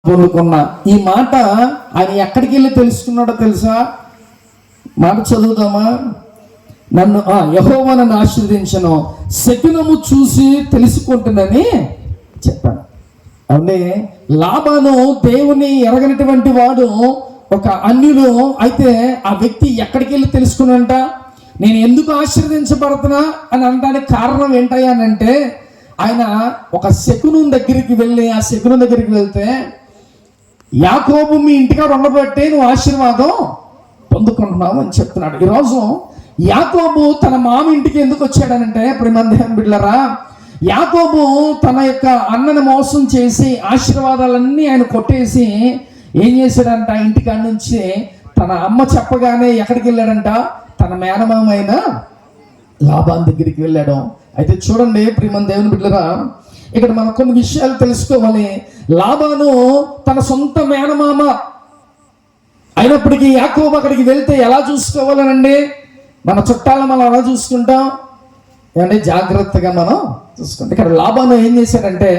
పొందుకున్న ఈ మాట ఆయన ఎక్కడికి వెళ్ళి తెలుసుకున్నాడో తెలుసా? మాట చదువుదామా? నన్ను యెహోవా నన్ను ఆశీర్వదించను, శకునము చూసి తెలుసుకుంటునని చెప్పాను. అవునే, లాబాను దేవుని ఎరగనటువంటి వాడు, ఒక అన్యులు. అయితే ఆ వ్యక్తి ఎక్కడికి వెళ్ళి తెలుసుకున్నంట, నేను ఎందుకు ఆశీర్వదించబడుతున్నా అని అనడానికి కారణం ఏంటయ్యానంటే, ఆయన ఒక శకునం దగ్గరికి వెళ్ళి, ఆ శకునం దగ్గరికి వెళ్తే, యాకోబు మీ ఇంటికాడ ఉండబట్టే నువ్వు ఆశీర్వాదం పొందుకుంటున్నావు అని చెప్తున్నాడు. ఈరోజు యాకోబు తన మామ ఇంటికి ఎందుకు వచ్చాడనంటే, ప్రియమైన బిడ్డలారా, యాకోబు తన యొక్క అన్నను మోసం చేసి ఆశీర్వాదాలన్నీ ఆయన కొట్టేసి ఏం చేశాడంట, ఇంటికాడ నుంచి తన అమ్మ చెప్పగానే ఎక్కడికి వెళ్ళాడంట, తన మేనమామైన లాబాను దగ్గరికి వెళ్ళాడు. అయితే చూడండి ప్రియమైన దేవుని బిడ్డలారా, ఇక్కడ మనం కొన్ని విషయాలు తెలుసుకోవాలి. లాబాను తన సొంత మేనమామ అయినప్పటికీ యాకోబు అక్కడికి వెళ్తే ఎలా చూసుకోవాలనండి? మన చుట్టాలను మనం ఎలా చూసుకుంటాం ఏమంటే? జాగ్రత్తగా మనం చూసుకుంటాం. ఇక్కడ లాబాను ఏం చేశాడంటే,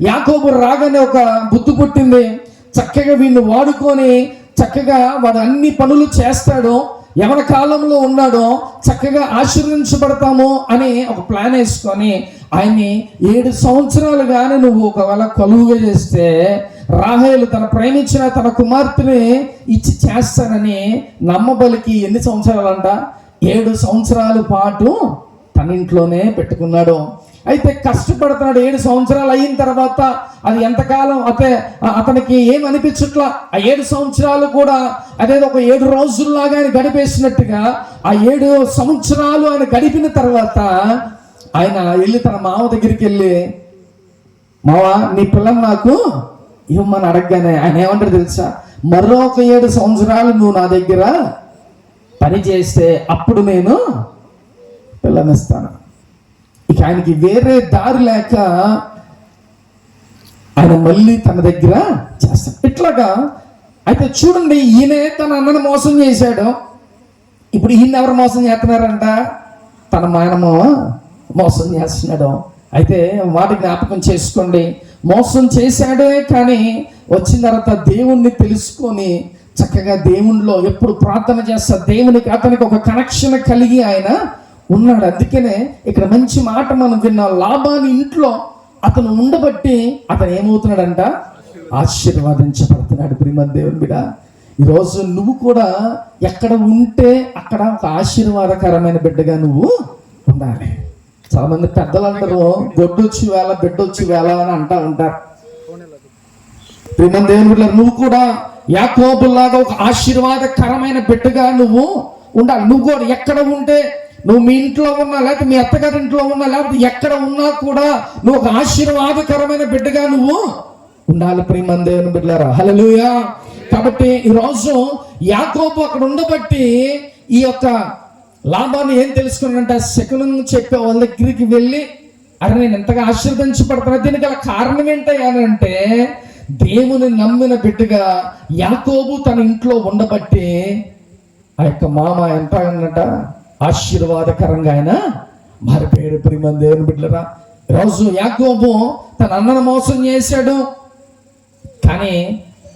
యాకోబు రాగానే ఒక బుద్ధి పుట్టింది, చక్కగా వీడిని వాడుకొని చక్కగా వాడు అన్ని పనులు చేస్తాడు, ఎవరి కాలంలో ఉన్నాడో చక్కగా ఆశీర్వదించబడతాము అని ఒక ప్లాన్ వేసుకొని ఆయన్ని 7 సంవత్సరాలు కానీ నువ్వు ఒకవేళ కొలువుగా చేస్తే రాహేలు తన ప్రేమించిన తన కుమార్తెని ఇచ్చి చేస్తానని నమ్మబలికి ఎన్ని సంవత్సరాలంట? 7 సంవత్సరాల పాటు తన ఇంట్లోనే పెట్టుకున్నాడు. అయితే కష్టపడుతున్నాడు. 7 సంవత్సరాలు అయిన తర్వాత అది ఎంతకాలం అతనికి ఏమనిపించట్లా. ఆ 7 సంవత్సరాలు కూడా అదేదో ఒక 7 రోజుల్లాగా ఆయన గడిపేసినట్టుగా ఆ 7 సంవత్సరాలు ఆయన గడిపిన తర్వాత ఆయన వెళ్ళి తన మామ దగ్గరికి వెళ్ళి, మావా నీ పిల్లని నాకు ఇవ్వమని అడగగానే ఆయన ఏమంటారు తెలుసా? మరొక 7 సంవత్సరాలు నువ్వు నా దగ్గర పని చేస్తే అప్పుడు నేను పిల్లనిస్తాను. ఇక ఆయనకి వేరే దారి లేక ఆయన మళ్ళీ తన దగ్గర చేస్తాడు. ఇట్లాగా అయితే చూడండి, ఈయనే తన అన్నను మోసం చేశాడు. ఇప్పుడు ఈయన ఎవరు మోసం చేస్తున్నారంట? తన మానమో మోసం చేస్తున్నాడు. అయితే వాటి జ్ఞాపకం చేసుకోండి, మోసం చేశాడే కానీ వచ్చిన తర్వాత దేవుణ్ణి తెలుసుకొని చక్కగా దేవునిలో ఎప్పుడు ప్రార్థన చేస్తా, దేవునికి అతనికి ఒక కనెక్షన్ కలిగి ఆయన ఉన్నాడు. అందుకనే ఇక్కడ మంచి మాట మనం విన్నాం. లాబాను ఇంట్లో అతను ఉండబట్టి అతను ఏమవుతున్నాడంట? ఆశీర్వాదించబడుతున్నాడు. ప్రియమైన దేవుని బిడ్డ, ఈరోజు నువ్వు కూడా ఎక్కడ ఉంటే అక్కడ ఒక ఆశీర్వాదకరమైన బిడ్డగా నువ్వు ఉండాలి. చాలా మంది పెద్దలు అంటారు, గొడ్డొచ్చి వేళ బిడ్డొచ్చి వేళ అని అంటూ ఉంటారు. ప్రియమైన దేవుని బిడ్డ, నువ్వు కూడా యాకోబులాగా ఒక ఆశీర్వాదకరమైన బిడ్డగా నువ్వు ఉండాలి. నువ్వు కూడా ఎక్కడ ఉంటే, నువ్వు మీ ఇంట్లో ఉన్నా లేకపోతే మీ అత్తగారి ఇంట్లో ఉన్నా లేకపోతే ఎక్కడ ఉన్నా కూడా నువ్వు ఒక ఆశీర్వాదకరమైన బిడ్డగా నువ్వు ఉండాలి. ప్రియమైన దేవుని బిడ్డలారా, హల్లెలూయా. కాబట్టి ఈరోజు యాకోబు అక్కడ ఉండబట్టి ఈ యొక్క లాబాను ఏం తెలుసుకున్నాడంటే, శకునం చెప్పే వాళ్ళ దగ్గరికి వెళ్ళి, అరే నేను ఎంతగా ఆశీర్వదించబడుతున్నా, దీనికి గల కారణం ఏంటంటే దేవుని నమ్మిన బిడ్డగా యాకోబు తన ఇంట్లో ఉండబట్టి ఆ యొక్క మామ ఎంత అన్నట ఆశీర్వాదకరంగా ఆయన మారిపోయాడు. ప్రియమైన దేవుని బిడ్డలారా, రోజు యాకోబు తన అన్నను మోసం చేశాడు, కానీ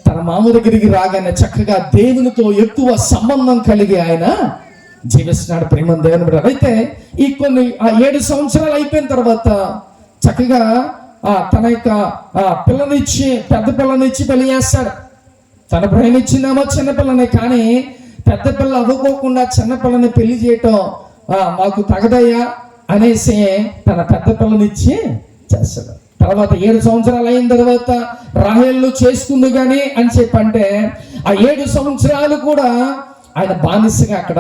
తన మామ దగ్గరికి రాగానే చక్కగా దేవునితో ఎక్కువ సంబంధం కలిగి ఆయన జీవిస్తున్నాడు. ప్రియమైన దేవుని బిడ్డలారా, అయితే ఈ కొన్ని 7 సంవత్సరాలు అయిపోయిన తర్వాత చక్కగా తన యొక్క పిల్లనిచ్చి, పెద్ద పిల్లనిచ్చి పెళ్లి చేస్తాడు. తన ప్రేమించిందేమో చిన్నపిల్లనే, కానీ పెద్ద పిల్ల అవ్వకోకుండా చిన్నపిల్లని పెళ్లి చేయటం మాకు తగదయ్యా అనేసి తన పెద్ద పిల్లనిచ్చి చేస్తాడు. తర్వాత 7 సంవత్సరాలు అయిన తర్వాత రాహేలు చేసుకుంది కానీ అని చెప్పంటే ఆ 7 సంవత్సరాలు కూడా ఆయన బానిసగా అక్కడ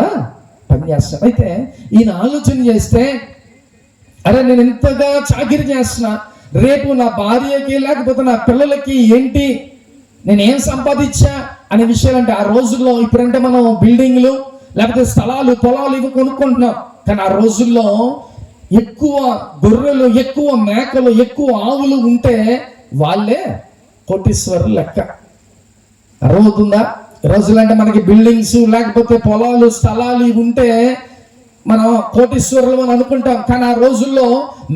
పనిచేస్తాడు. అయితే ఈయన ఆలోచన చేస్తే, అరే నేను ఎంతగా చాకిరీ చేస్తున్నా, రేపు నా భార్యకి లేకపోతే నా పిల్లలకి ఏంటి, నేనేం సంపాదించా అనే విషయాలు. అంటే ఆ రోజుల్లో ఇప్పుడంటే మనం బిల్డింగ్లు లేకపోతే స్థలాలు పొలాలు ఇవి కొనుక్కుంటున్నాం, కానీ ఆ రోజుల్లో ఎక్కువ గొర్రెలు, ఎక్కువ మేకలు, ఎక్కువ ఆవులు ఉంటే వాళ్ళే కోటీశ్వరులు లెక్క. అర్థమవుతుందా? ఈ రోజులంటే మనకి బిల్డింగ్స్ లేకపోతే పొలాలు స్థలాలు ఇవి ఉంటే మనం కోటీశ్వరులు అని అనుకుంటాం, కానీ ఆ రోజుల్లో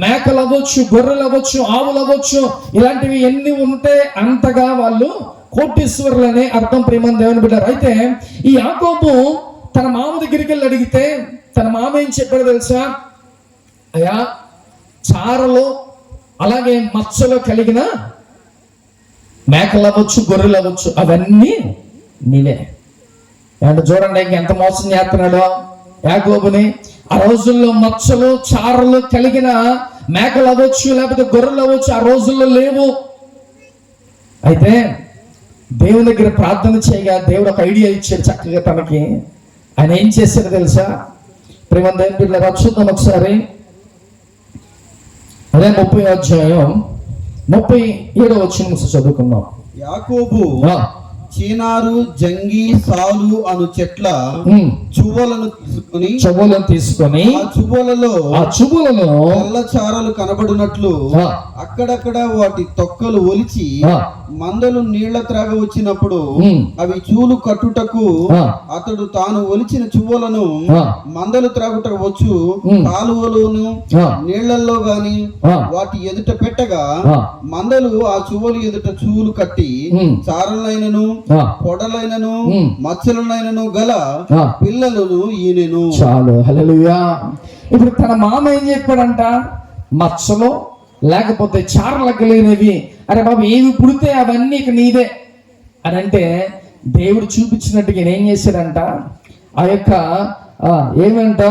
మేకలు అవ్వచ్చు, గొర్రెలు అవ్వచ్చు, ఆవులు అవ్వచ్చు, ఇలాంటివి ఎన్ని ఉంటే అంతగా వాళ్ళు కోటీశ్వరులనే అర్థం ప్రియమైన దేవుని బిడ్డారు. అయితే ఈ యాకోబు తన మామ దగ్గరికి వెళ్ళి అడిగితే తన మామ ఏం చెప్పాడు తెలుసా? అయ్యా, చారలో అలాగే మచ్చలో కలిగిన మేకలు అవ్వచ్చు, గొర్రెలు అవ్వచ్చు, అవన్నీ నీవే. అంటే చూడండి ఎంత మోసం చేస్తున్నాడో యాకోబుని. ఆ రోజుల్లో మచ్చలు చారలు కలిగిన మేకలు అవ్వచ్చు, లేకపోతే గొర్రెలు అవ్వచ్చు, ఆ రోజుల్లో లేవు. అయితే దేవుని దగ్గర ప్రార్థన చేయగా దేవుడు ఒక ఐడియా ఇచ్చాడు చక్కగా తనకి. ఆయన ఏం చేశాడు తెలుసా? ప్రేమ దేవుని బిడ్డలారా, చూద్దాం ఒకసారి. అదే 30వ అధ్యాయం 37వ వచనం చదువుకుందాం. యాకోబు చీనారు, జంగి, సాలు అను చెట్ల చువ్వలను తీసుకొని ఆ చువ్వలలో తెల్ల చారలు కనబడినట్లు అక్కడక్కడ వాటి తొక్కలు ఒలిచి మందలు నీళ్ల త్రాగ వచ్చినప్పుడు అవి చూలు కట్టుటకు అతడు తాను ఒలిచిన చువ్వలను మందలు త్రాగుటకు వచ్చు కాలువలోను నీళ్లలో గాని వాటి ఎదుట పెట్టగా మందలు ఆ చువ్వలు ఎదుట చూలు కట్టి చారలైనను పొడలైనను మచ్చలైనను గల పిల్లలను ఈనెను. చాలు, హల్లెలూయా. ఇప్పుడు తన మామ ఏం చెప్పాడంట? మచ్చలు లేకపోతే చారలు కలిగినవి, అరే బాబు ఏవి పుడితే అవన్నీ ఇక నీదే అని అంటే దేవుడు చూపించినట్టుగా ఏం చేశాడంట? ఆ యొక్క ఏమంట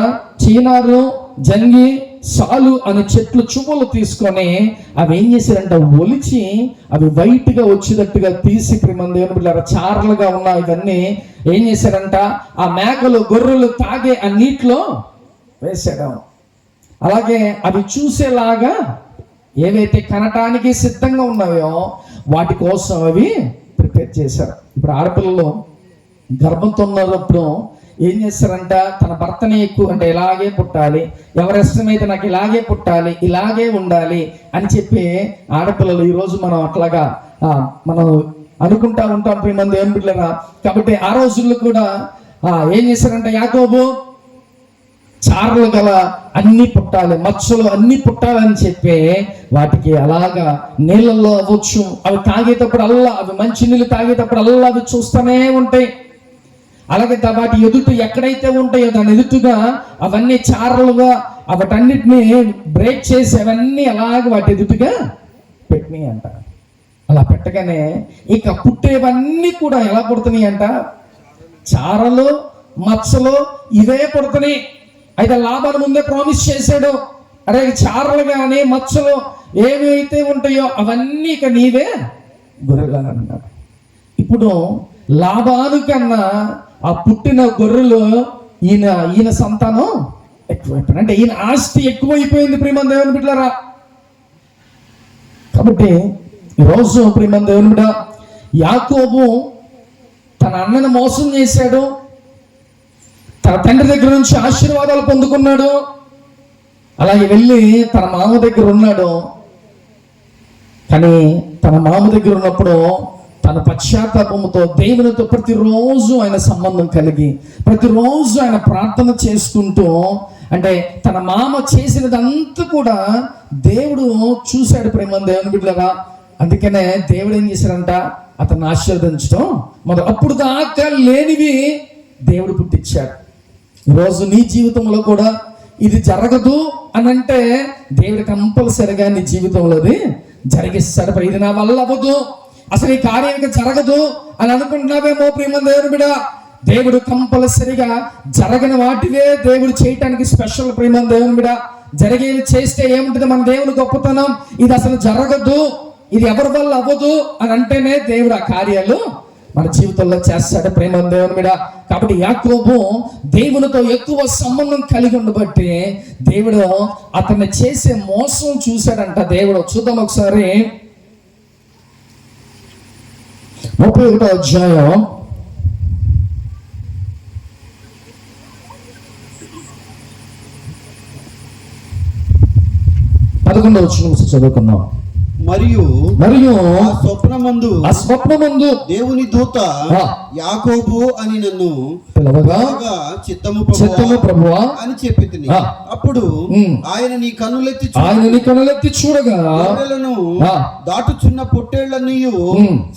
చీనారు, జంగి, సాలు అనే చెట్లు చువ్వలు తీసుకొని అవి ఏం చేశారంట? ఒలిచి అవి వైట్ గా వచ్చేటట్టుగా తీసి చారలుగా ఉన్న ఇవన్నీ ఏం చేశారంట? ఆ మేకలు, గొర్రెలు తాగే ఆ నీటిలో వేసాడు. అలాగే అవి చూసేలాగా ఏవైతే కనటానికి సిద్ధంగా ఉన్నాయో వాటి కోసం అవి ప్రిపేర్ చేశారు. ఇప్పుడు ఆడపిల్లలు గర్భంతో ఉన్నప్పుడు ఏం చేస్తారంట? తన భర్తని ఎక్కువ అంటే ఇలాగే పుట్టాలి, ఎవరి ఇష్టమైతే నాకు ఇలాగే పుట్టాలి, ఇలాగే ఉండాలి అని చెప్పి ఆడపిల్లలు ఈరోజు మనం అట్లాగా మనం అనుకుంటా ఉంటాం ప్రియమైన దేవుని బిడ్డలారా. కాబట్టి ఆ రోజుల్లో కూడా ఏం చేశారంట? యాకోబు చారలు గల అన్ని పుట్టాలి, మచ్చలు అన్ని పుట్టాలని చెప్పి వాటికి అలాగా నీళ్ళల్లో అవ్వచ్చు, అవి తాగేటప్పుడు అల్లా, అవి మంచి నీళ్ళు తాగేటప్పుడు అల్లా అవి చూస్తూనే ఉంటాయి. అలాగే వాటి ఎదుట ఎక్కడైతే ఉంటాయో దాని ఎదుటుగా అవన్నీ చారలుగా వాటన్నిటిని బ్రేక్ చేసి అవన్నీ అలాగే వాటి ఎదుటుగా పెట్టినాయి అంట. అలా పెట్టగానే ఇక పుట్టేవన్నీ కూడా ఎలా పుడుతున్నాయి అంట? చారలు, మచ్చలు ఇవే పుడుతున్నాయి. అయితే లాభాలు ముందే ప్రామిస్ చేశాడు, అరే చారలు కానీ మచ్చలు ఏమైతే ఉంటాయో అవన్నీ ఇక నీవే గొర్రెలు అన్నాడు. ఇప్పుడు లాభాలు కన్నా ఆ పుట్టిన గొర్రెలు ఈయన సంతానం ఎక్కువైపోయింది, అంటే ఈయన ఆస్తి ఎక్కువైపోయింది ప్రియమైన దేవుని బిడ్డలారా. కాబట్టి ఈరోజు ప్రియమైన దేవుని బిడ్డ, యాకోబు తన అన్నను మోసం చేశాడు, తన తండ్రి దగ్గర నుంచి ఆశీర్వాదాలు పొందుకున్నాడు, అలాగే వెళ్ళి తన మామ దగ్గర ఉన్నాడు. కానీ తన మామ దగ్గర ఉన్నప్పుడు తన పశ్చాత్తాపముతో దేవునితో ప్రతిరోజు ఆయన సంబంధం కలిగి ప్రతిరోజు ఆయన ప్రార్థన చేసుకుంటూ, అంటే తన మామ చేసినదంతా కూడా దేవుడు చూశాడు ప్రేమ దేవుని బిడ్డలారా. అందుకనే దేవుడు ఏం చేశాడంట? అతన్ని ఆశీర్వదించడం మొదలు. అప్పుడు దాకా లేనివి దేవుడు పుట్టించాడు. ఈరోజు నీ జీవితంలో కూడా ఇది జరగదు అని అంటే దేవుడు కంపల్సరిగా నీ జీవితంలో అది జరిగిస్తాడు. ఇది నా వల్ల అవ్వదు, అసలు ఈ కార్యం జరగదు అని అనుకుంటున్నావేమో ప్రియమైన దేవుని బిడ్డ, దేవుడు కంపల్సరిగా జరగని వాటివే దేవుడు చేయటానికి స్పెషల్ ప్రియమైన దేవుని బిడ్డ. జరిగేది చేస్తే ఏముంటుంది? మన దేవుని గొప్పతనం. ఇది అసలు జరగదు, ఇది ఎవరి వల్ల అవ్వదు అని అంటేనే దేవుడు ఆ కార్యాలు మన జీవితంలో చేస్తాడు ప్రేమ దేవుని మీద. కాబట్టి యాకోబు దేవునితో ఎక్కువ సంబంధం కలిగి ఉండబట్టి దేవుడు అతన్ని చేసే మోసం చూశాడంట. దేవుడు చూద్దాం ఒకసారి 31వ అధ్యాయం 11వ వచనం చదువుకుందాం. మరియు మరియు ఆ స్వప్నమందు దేవుని దూత ఆ. యాకోబు అని నన్ను పిలవగా చిత్తము ప్రభువా అని చెప్పి తిని ఆ. అప్పుడు ఆయన నీ కన్నులెత్తి చూడగా గొర్రెలను ఆ. దాటుచున్న పొట్టేళ్లన్నీయు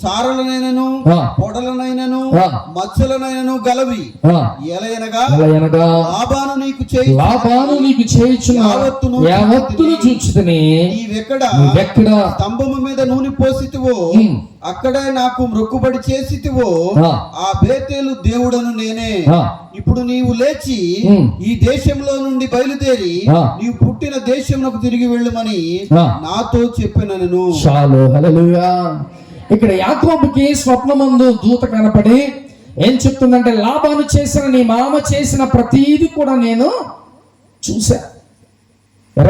చారలనైనను ఆ. పొడలనైనను ఆ. మచ్చలనైనను గలవి ఆ. ఎలయనగా లాభాను నీకు చేయుచున్న యావత్తును చూచుతని నీవెక్కడ స్తంభము మీద నూనె పోసితివో అక్కడే నాకు మొక్కుబడి చేసితివో ఆ బేతేలు దేవుడను నేనే. ఇప్పుడు నీవు లేచి ఈ దేశంలో నుండి బయలుదేరి నీవు పుట్టిన దేశంలోకి తిరిగి వెళ్ళమని నాతో చెప్పినను. చాలు. హల్లెలూయా. ఇక్కడ యాకోబుకి స్వప్నమందు దూత కనపడి ఏం చెప్తుందంటే, లాభాను చేసిన నీ మామ చేసిన ప్రతీది కూడా నేను చూసా.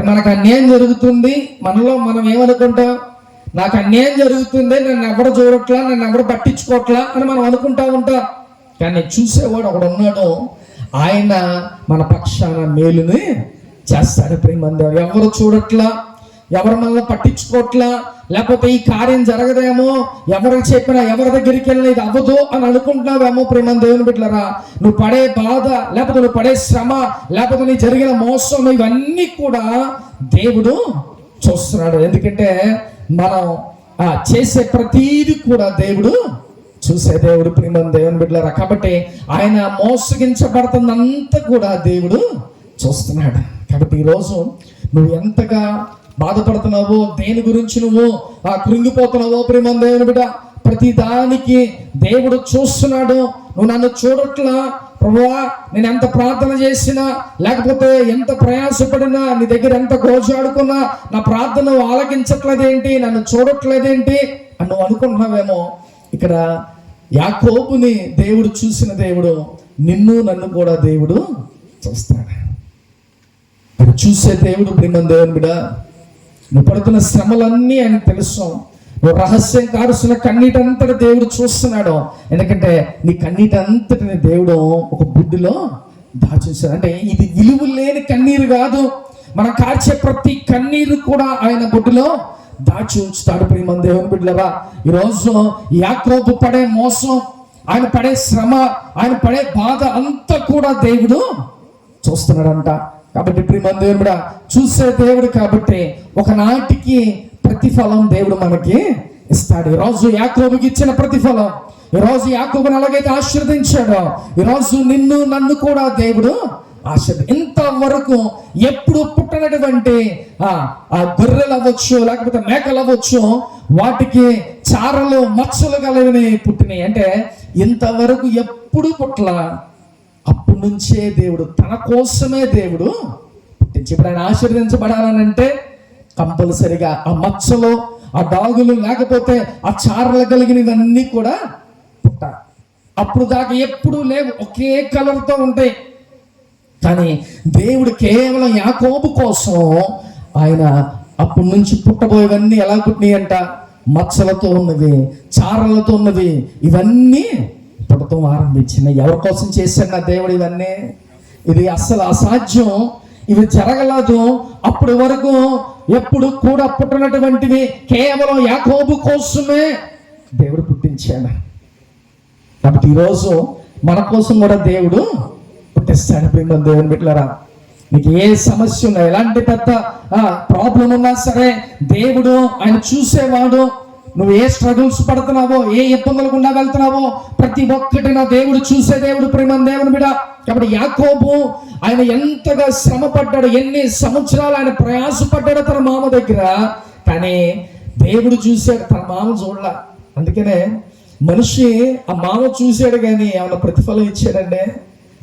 మనకు అన్యాయం జరుగుతుంది, మనలో మనం ఏమనుకుంటాం, నాకు అన్యాయం జరుగుతుంది, నన్ను ఎవరు చూడట్లా, నన్ను ఎవరు పట్టించుకోవట్లా అని మనం అనుకుంటా ఉంటాం. కానీ చూసేవాడు ఒకడు ఉన్నాడు, ఆయన మన పక్షాన మేలుని చేస్తాడు. ప్రియమంది, ఎవరు చూడట్లా, ఎవరు మనల్ని పట్టించుకోవట్లా, లేకపోతే ఈ కార్యం జరగదేమో, ఎవరికి చెప్పినా ఎవరి దగ్గరికి వెళ్ళినా ఇది అవ్వదు అని అనుకుంటున్నావేమో. ప్రియమంది దేవుని బిడ్డలారా, నువ్వు పడే బాధ, లేకపోతే నువ్వు పడే శ్రమ, లేకపోతే నీ జరిగిన మోసం, ఇవన్నీ కూడా దేవుడు చూస్తున్నాడు. ఎందుకంటే మనం చేసే ప్రతీది కూడా దేవుడు చూసే దేవుడు. ప్రియమంది దేవుని బిడ్డలారా, కాబట్టి ఆయన మోసగించబడుతుందంతా కూడా దేవుడు చూస్తున్నాడు. కాబట్టి ఈరోజు నువ్వు ఎంతగా బాధపడుతున్నావో, దేని గురించి నువ్వు కృంగిపోతున్నావో, ప్రియమంది దేవుని బిడ్డ, ప్రతి దానికి దేవుడు చూస్తున్నాడు. నువ్వు నన్ను చూడట్లా ప్రభువా, నేను ఎంత ప్రార్థన చేసినా, లేకపోతే ఎంత ప్రయాసపడినా, నీ దగ్గర ఎంత గోజాడుకున్నా నా ప్రార్థన ఆలకించట్లేదేంటి, నన్ను చూడట్లేదేంటి అని నువ్వు అనుకుంటున్నావేమో. ఇక్కడ యాకోబుని దేవుడు చూసిన దేవుడు నిన్ను నన్ను కూడా దేవుడు చూస్తాడు. చూసే దేవుడు. ప్రియమంది దేవుని బిడ్డ, నువ్వు పడుతున్న శ్రమలన్నీ ఆయన తెలుసు. నువ్వు రహస్యం కారుస్తున్న కన్నీటంతటి దేవుడు చూస్తున్నాడు. ఎందుకంటే నీ కన్నీటంతటిని దేవుడు ఒక బుడ్డిలో దాచేశాడు. అంటే ఇది విలువ లేని కన్నీరు కాదు, మనం కార్చే ప్రతి కన్నీరు కూడా ఆయన బుడ్డిలో దాచి ఉంచుతాడు. ప్రియమంది దేవుని బిడ్డలారా, ఈరోజు యాకోబు పడే మోసం, ఆయన పడే శ్రమ, ఆయన పడే బాధ అంతా కూడా దేవుడు చూస్తున్నాడంట. కాబట్టి ప్రియమంది దేవుని బిడ్డ, చూసే దేవుడు కాబట్టి ఒకనాటికి ప్రతిఫలం దేవుడు మనకి ఇస్తాడు. ఈరోజు యాకోబుకి ఇచ్చిన ప్రతిఫలం, ఈరోజు యాకోబుని అలాగైతే ఆశీర్వదించాడో, ఈరోజు నిన్ను నన్ను కూడా దేవుడు ఇంతవరకు ఎప్పుడు పుట్టినటువంటి ఆ గొర్రెలు అవ్వచ్చు, లేకపోతే మేకలు అవ్వచ్చు, వాటికి చారలు మచ్చలు కలిగినవి పుట్టినాయి. అంటే ఇంతవరకు ఎప్పుడు పుట్ల, అప్పటి నుంచే దేవుడు తన కోసమే దేవుడు పుట్టించి. ఇప్పుడు ఆయన ఆశీర్వదించబడాలనంటే కంపల్సరిగా ఆ మచ్చలు, ఆ డాగులు, లేకపోతే ఆ చారలు కలిగినవన్నీ కూడా పుట్టాలి. అప్పుడు దాకా ఎప్పుడు లేవు, ఒకే కలర్తో ఉంటాయి. కానీ దేవుడు కేవలం యాకోబు కోసం ఆయన అప్పటి నుంచి పుట్టబోయేవన్నీ ఎలా పుట్టినాయి అంట, మచ్చలతో ఉన్నవి, చారలతో ఉన్నవి, ఇవన్నీ పుట్టడం ఆరంభించినాయి. ఎవరి కోసం చేశాడు నా దేవుడు ఇవన్నీ? ఇది అస్సలు అసాధ్యం, ఇవి జరగలేదు. అప్పటి వరకు ఎప్పుడు కూడా పుట్టినటువంటివి కేవలం యాకోబు కోసమే దేవుడు పుట్టించాడు. కాబట్టి ఈరోజు మన కోసం కూడా దేవుడు పుట్టిస్తాడు. ప్రియమైన దేవుని బిడ్డలారా, నీకు ఏ సమస్య ఉన్నా, ఎలాంటి పెద్ద ప్రాబ్లం ఉన్నా సరే, దేవుడు ఆయన చూసేవాడు. నువ్వు ఏ స్ట్రగుల్స్ పడుతున్నావో, ఏ ఇబ్బందులు గుండా వెళ్తున్నావో, ప్రతి ఒక్కటి నా దేవుడు చూసే దేవుడు. ప్రియమైన దేవుని బిడ్డ, కాబట్టి యాకోబు ఆయన ఎంతగా శ్రమ పడ్డాడు, ఎన్ని సంవత్సరాలు ఆయన ప్రయాసపడ్డాడు తన మామ దగ్గర. కానీ దేవుడు చూశాడు, తన మామ చూడలా. అందుకనే మనిషి ఆ మామ చూశాడు కానీ ఏమైనా ప్రతిఫలం ఇచ్చాడండి.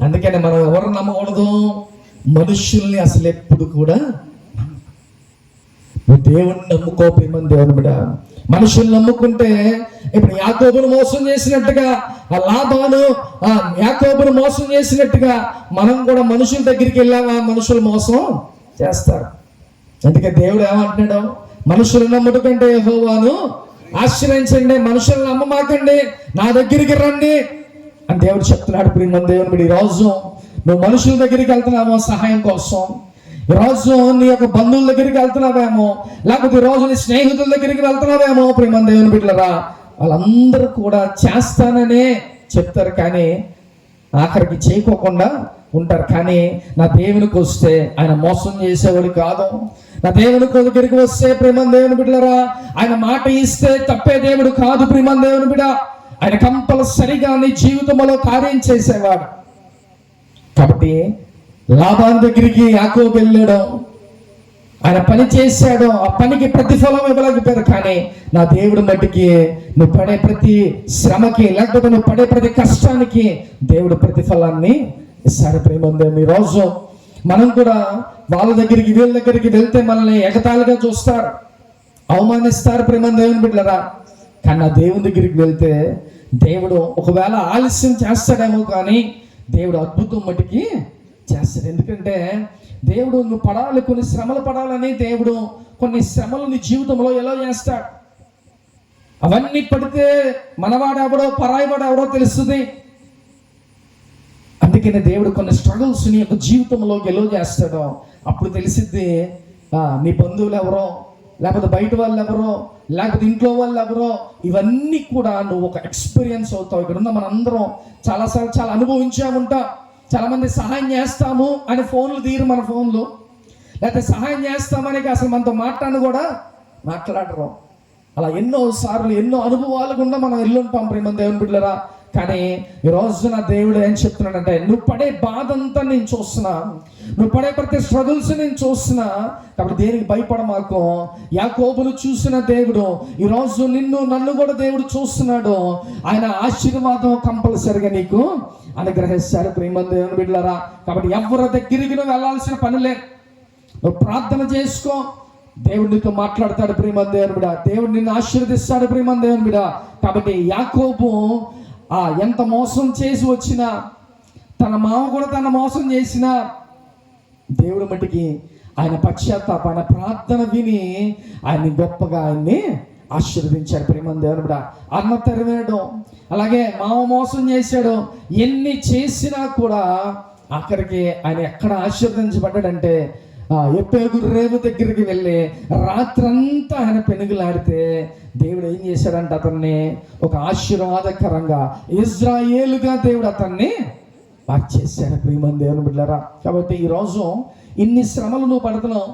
అందుకనే మనం ఎవరు నమ్మకూడదు, మనుషుల్ని అసలు ఎప్పుడు కూడా. నువ్వు దేవుణ్ణి నమ్ముకో ప్రియమైన దేవుని బిడ్డ. మనుషుల్ని నమ్ముకుంటే, ఇప్పుడు యాకోబును మోసం చేసినట్టుగా ఆ లాబాను యాకోబును మోసం చేసినట్టుగా మనం కూడా మనుషుల దగ్గరికి వెళ్ళామా, మనుషులు మోసం చేస్తారు. అందుకే దేవుడు ఏమంటున్నాడు, మనుషులు నమ్ముట కంటే యెహోవాను ఆశ్రయించండి, మనుషులను నమ్మమాకండి, నా దగ్గరికి రండి అని దేవుడు చెప్తున్నాడు. ప్రియమైన దేవుని బిడ్డ, ఈరోజు నువ్వు మనుషుల దగ్గరికి వెళ్తున్నావో సహాయం కోసం, ఈరోజు నీ యొక్క బంధువుల దగ్గరికి వెళ్తున్నావేమో, లేకపోతే ఈరోజు నీ స్నేహితుల దగ్గరికి వెళ్తున్నావేమో. ప్రియమైన దేవుని బిడ్డలారా, వాళ్ళందరూ కూడా చేస్తాననే చెప్తారు, కానీ ఆఖరికి చేయకోకుండా ఉంటారు. కానీ నా దేవునికి వస్తే ఆయన మోసం చేసేవాడు కాదు. నా దేవుని దగ్గరికి వస్తే ప్రియమైన దేవుని బిడ్డలారా, ఆయన మాట ఇస్తే తప్పే దేవుడు కాదు. ప్రియమైన దేవుని బిడ్డ, ఆయన కంపల్సరిగా నీ జీవితంలో కార్యం చేసేవాడు. కాబట్టి లాబాను దగ్గరికి యాకోబు వెళ్ళాడు, ఆయన పని చేశాడు, ఆ పనికి ప్రతిఫలం ఇవ్వలేకపోయారు. కానీ నా దేవుడు మట్టికి నువ్వు పడే ప్రతి శ్రమకి, లేకపోతే నువ్వు పడే ప్రతి కష్టానికి దేవుడు ప్రతిఫలాన్ని ఇస్తాడు. ప్రేమందేమి, ఈరోజు మనం కూడా వాళ్ళ దగ్గరికి వీళ్ళ దగ్గరికి వెళ్తే మనల్ని ఎగతాళిగా చూస్తారు, అవమానిస్తారు. ప్రేమ దేవుని బిడ్డలారా, కానీ నా దేవుని దగ్గరికి వెళ్తే దేవుడు ఒకవేళ ఆలస్యం చేస్తాడేమో, కానీ దేవుడు అద్భుతం మట్టికి చేస్తాడు. ఎందుకంటే దేవుడు నువ్వు పడాలి, కొన్ని శ్రమలు పడాలని దేవుడు కొన్ని శ్రమలు నీ జీవితంలో ఎలా చేస్తాడు. అవన్నీ పడితే మనవాడెవడో పరాయివాడు ఎవడో తెలుస్తుంది. అందుకనే దేవుడు కొన్ని స్ట్రగుల్స్ నీ యొక్క జీవితంలో ఎలా చేస్తాడో అప్పుడు తెలిసిద్ది నీ బంధువులు ఎవరో, లేకపోతే బయట వాళ్ళు ఎవరో, లేకపోతే ఇంట్లో వాళ్ళు ఎవరో. ఇవన్నీ కూడా నువ్వు ఒక ఎక్స్పీరియన్స్ అవుతావు. ఇక్కడ ఉన్న మనందరం చాలాసార్లు చాలా అనుభవించా ఉంటాం. చాలామంది సహాయం చేస్తాము అని ఫోన్లు తీరు, మన ఫోన్లు, లేకపోతే సహాయం చేస్తామని అసలు మనతో కూడా మాట్లాడరు. అలా ఎన్నో సార్లు ఎన్నో అనుభవాలు గుండా మనం వెళ్ళుంటాం ప్రేమ దేవుని బిడ్డలారా. కానీ ఈరోజు నా దేవుడు ఏం చెప్తున్నాడంటే, నువ్వు పడే బాధ అంతా నేను చూస్తున్నా, నువ్వు పడే ప్రతి స్ట్రగుల్స్ నేను చూస్తున్నా, కాబట్టి దేనికి భయపడమాకు. యాకోబును చూసిన దేవుడు ఈరోజు నన్ను కూడా దేవుడు చూస్తున్నాడు. ఆయన ఆశీర్వాదం కంపల్సరిగా నీకు అనుగ్రహిస్తాడు ప్రేమ దేవుని బిడ్డలారా. కాబట్టి ఎవరి దగ్గరికి నువ్వు వెళ్ళాల్సిన పని లేదు, నువ్వు ప్రార్థన చేసుకో, దేవుడు నీతో మాట్లాడతాడు ప్రేమ దేవుని బిడ్డ. దేవుడు నిన్ను ఆశీర్వదిస్తాడు ప్రేమ దేవుని బిడ్డ. కాబట్టి యాకోబు ఎంత మోసం చేసి వచ్చినా, తన మామ కూడా తన మోసం చేసినా, దేవుడు మట్టికి ఆయన పశ్చాత్తాప, ఆయన ప్రార్థన విని ఆయన్ని గొప్పగా ఆయన్ని ఆశీర్వదించాడు ప్రేమ దేవుని బిడ్డ. అన్న తరివేయడం, అలాగే మామ మోసం చేశాడు, ఎన్ని చేసినా కూడా ఆఖరికి ఆయన ఎక్కడ ఆశీర్వదించబడ్డాడంటే ఎప్పేగు రేవు దగ్గరికి వెళ్ళి రాత్రంతా ఆయన పెనుగులాడితే దేవుడు ఏం చేశాడంటే అతన్ని ఒక ఆశీర్వాదకరంగా ఇజ్రాయేలుగా దేవుడు అతన్ని మార్చేశాడు ప్రియమైన దేవుని బిడ్డలారా. కాబట్టి ఈరోజు ఇన్ని శ్రమలు నువ్వు పడుతున్నావు,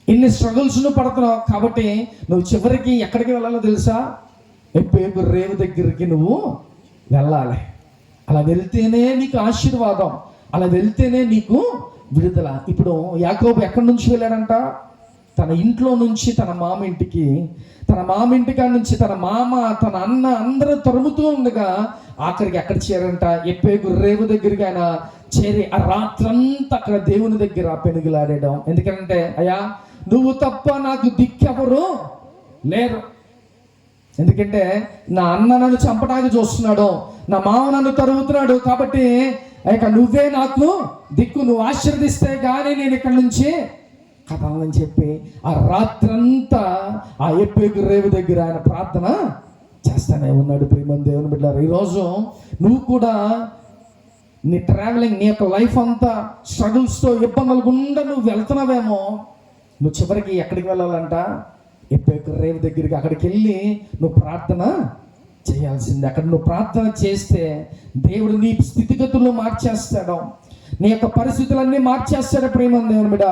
ఇన్ని స్ట్రగుల్స్ నువ్వు పడుతున్నావు. కాబట్టి నువ్వు చివరికి ఎక్కడికి వెళ్ళాలో తెలుసా? ఎప్పేగు రేవు దగ్గరికి నువ్వు వెళ్ళాలి. అలా వెళ్తేనే నీకు ఆశీర్వాదం, అలా వెళ్తేనే నీకు విడుదల. ఇప్పుడు యాకోబు ఎక్కడి నుంచి వెళ్ళాడంట? తన ఇంట్లో నుంచి తన మామ ఇంటికి, తన మామ ఇంటికాడ నుంచి తన మామ, తన అన్న అందరూ తరుముతూ ఉండగా ఆఖరికి ఎక్కడ చేరంట? ఎప్పేగు రేవు దగ్గరికి ఆయన చేరి ఆ రాత్రంతా అక్కడ దేవుని దగ్గర పెనుగులాడడం. ఎందుకంటే అయ్యా నువ్వు తప్ప నాకు దిక్కెవరు లేరు. ఎందుకంటే నా అన్న నన్ను చంపడానికి చూస్తున్నాడు, నా మామ నన్ను తరుగుతున్నాడు, కాబట్టి ఇక నువ్వే నాకు దిక్కు, నువ్వు ఆశీర్వదిస్తే కానీ నేను ఇక్కడ నుంచి కథలని చెప్పి ఆ రాత్రంతా ఆ ఎప్పేగు రేవు దగ్గర ఆయన ప్రార్థన చేస్తానే ఉన్నాడు ప్రియమైన దేవుని బిడ్డలారా. ఈరోజు నువ్వు కూడా నీ ట్రావెలింగ్, నీ యొక్క లైఫ్ అంతా స్ట్రగుల్స్తో ఇబ్బందులు గుండా నువ్వు వెళ్తున్నావేమో, నువ్వు చివరికి ఎక్కడికి వెళ్ళాలంట? ఎప్పేగు రేవు దగ్గరికి. అక్కడికి వెళ్ళి నువ్వు ప్రార్థన చేయాల్సిందే. అక్కడ నువ్వు ప్రార్థన చేస్తే దేవుడు నీ స్థితిగతులను మార్చేస్తాడు, నీ యొక్క పరిస్థితులన్నీ మార్చేస్తాడు ప్రేమ దేవుని బిడ్డ.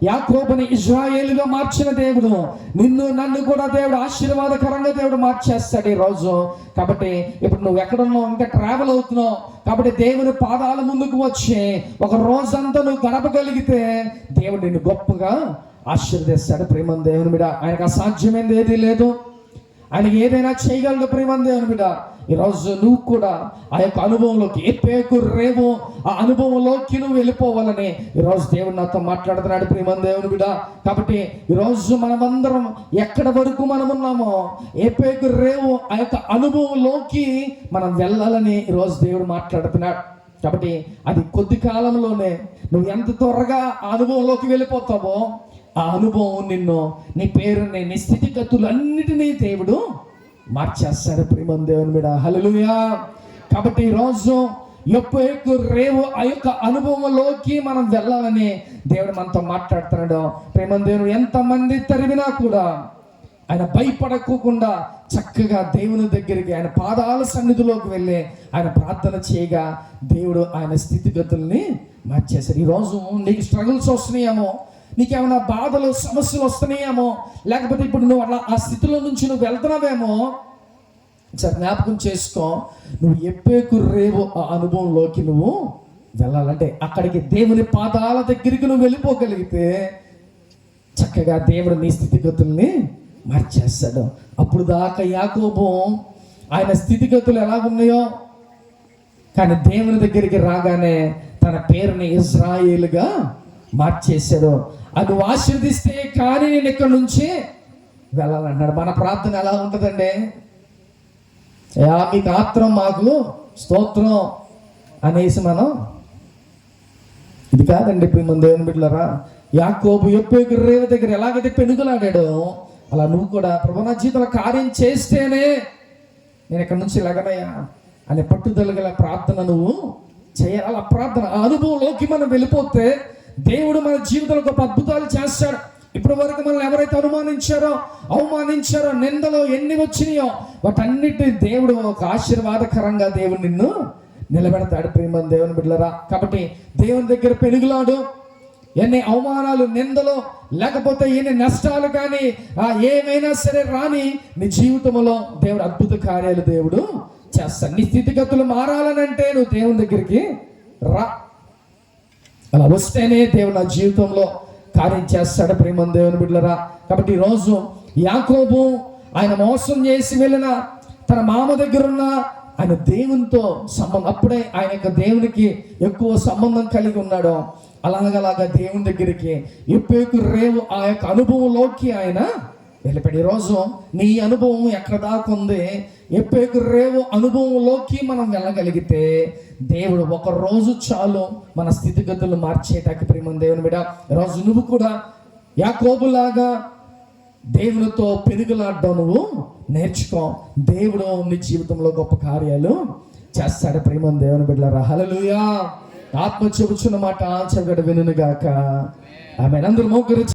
యాకోబుని ఇజ్రాయేలుగా మార్చిన దేవుడు నన్ను కూడా దేవుడు ఆశీర్వాదకరంగా దేవుడు మార్చేస్తాడు ఈరోజు. కాబట్టి ఇప్పుడు నువ్వు ఎక్కడున్నావు, ఇంకా ట్రావెల్ అవుతున్నావు, కాబట్టి దేవుని పాదాల ముందుకు వచ్చి ఒక రోజంతా నువ్వు గడపగలిగితే దేవుడు నిన్ను గొప్పగా ఆశీర్వదిస్తాడు ప్రేమ దేవుని బిడ్డ. ఆయనకు అసాధ్యమైనది ఏదీ లేదు, ఆయనకి ఏదైనా చేయగలడు ప్రేమ దేవుని బిడ్డ. ఈరోజు నువ్వు కూడా ఆ యొక్క అనుభవంలోకి, ఎప్పేగు రేవు ఆ అనుభవంలోకి నువ్వు వెళ్ళిపోవాలని ఈరోజు దేవుడు నాతో మాట్లాడుతున్నాడు ప్రేమ దేవుని బిడ్డ. కాబట్టి ఈరోజు మనమందరం ఎక్కడ వరకు మనం ఉన్నామో ఎప్పేగు రేవు ఆ యొక్క అనుభవంలోకి మనం వెళ్ళాలని ఈరోజు దేవుడు మాట్లాడుతున్నాడు. కాబట్టి అది కొద్ది కాలంలోనే నువ్వు ఎంత త్వరగా ఆ అనుభవంలోకి వెళ్ళిపోతావో ఆ అనుభవం నిన్ను, నీ పేరుని, నీ స్థితిగతులన్నిటినీ దేవుడు మార్చేస్తాడు ప్రేమ దేవుని బిడ్డ. హల్లెలూయా. కాబట్టి ఈరోజు యొప్పేకు రేవు ఆ యొక్క అనుభవంలోకి మనం వెళ్ళాలని దేవుడు మనతో మాట్లాడుతున్నాడు. ప్రేమ దేవుడు ఎంతమంది తరిమినా కూడా ఆయన భయపడకోకుండా చక్కగా దేవుని దగ్గరికి ఆయన పాదాల సన్నిధిలోకి వెళ్ళి ఆయన ప్రార్థన చేయగా దేవుడు ఆయన స్థితిగతుల్ని మార్చేశారు. ఈరోజు నీకు స్ట్రగుల్స్ వస్తున్నాయేమో, నీకేమైనా బాధలు సమస్యలు వస్తున్నాయేమో, లేకపోతే ఇప్పుడు నువ్వు అలా ఆ స్థితిలో నుంచి నువ్వు వెళ్తున్నావేమో, సరే జ్ఞాపకం చేసుకో. నువ్వు ఎప్పేకు రేవు ఆ అనుభవంలోకి నువ్వు వెళ్ళాలంటే అక్కడికి దేవుని పాదాల దగ్గరికి నువ్వు వెళ్ళిపోగలిగితే చక్కగా దేవుడు నీ స్థితిగతుల్ని మార్చేస్తాడు. అప్పుడు దాకా యాకోబు ఆయన స్థితిగతులు ఎలా ఉన్నాయో, కానీ దేవుని దగ్గరికి రాగానే తన పేరుని ఇజ్రాయేలుగా మార్చేశాడు. అది నువ్వు ఆశీర్దిస్తే కానీ నేను ఇక్కడ నుంచి వెళ్ళాలన్నాడు. మన ప్రార్థన ఎలా ఉంటుందండి? మీకు ఆత్రం మాకు స్తోత్రం అనేసి మనం ఇది కాదండి. ఇప్పుడు మన దేవుని బిడ్డలారా, యాకోబు యొప్పేకు రేవు దగ్గర ఎలాగైతే పెనుగులాడాడో అలా నువ్వు కూడా ప్రభు నా జీవితంలో కార్యం చేస్తేనే నేను ఇక్కడ నుంచి లగనయ్యా అనే పట్టుదల గల ప్రార్థన నువ్వు చేయాలి. అలా ప్రార్థన ఆ అనుభవంలోకి మనం వెళ్ళిపోతే దేవుడు మన జీవితంలో గొప్ప అద్భుతాలు చేస్తాడు. ఇప్పటి వరకు మనల్ని ఎవరైతే అవమానించారో నిందలో ఎన్ని వచ్చినాయో వాటన్నిటి దేవుడు ఒక ఆశీర్వాదకరంగా దేవుడు నిన్ను నిలబెడతాడు. ప్రేమ దేవుని బిడ్డలారా, కాబట్టి దేవుని దగ్గర పెనుగులాడు. ఎన్ని అవమానాలు, నిందలు, లేకపోతే ఎన్ని నష్టాలు కానీ ఏమైనా సరే రాని నీ జీవితంలో దేవుడు అద్భుత కార్యాలు దేవుడు చేస్తాడు. నీ స్థితిగతులు మారాలనంటే నువ్వు దేవుని దగ్గరికి రా. అలా వస్తేనే దేవుడు నా జీవితంలో కార్యం చేస్తాడు. ప్రేమ దేవుని బిడ్డలారా, కాబట్టి ఈరోజు యాకోబు ఆయన మోసం చేసి వెళ్ళిన తన మామ దగ్గర ఉన్న ఆయన దేవునితో సంబంధం, అప్పుడే ఆయన యొక్క దేవునికి ఎక్కువ సంబంధం కలిగి ఉన్నాడు. అలాగలాగా దేవుని దగ్గరికి యొప్పేకు రేవు ఆ యొక్క అనుభవంలోకి ఆయన వెళ్ళిపోయాడు. ఈరోజు నీ అనుభవం ఎక్కడ దాకా ఉంది? యొప్పేకు రేవు అనుభవంలోకి మనం వెళ్ళగలిగితే దేవుడు ఒక రోజు చాలు మన స్థితిగతులు మార్చేటానికి. ప్రేమ దేవుని బిడ్డ, ఈరోజు నువ్వు కూడా యాకోబులాగా దేవునితో పెనుగులాడడం నువ్వు నేర్చుకో. దేవుడు నీ జీవితంలో గొప్ప కార్యాలు చేస్తాడు. ప్రేమ దేవుని బిడ్డలారా, హల్లెలూయా. ఆత్మ చెబుచున్న మాట చెవిడ వినుగాక. ఆమె అందరూ మోకరించి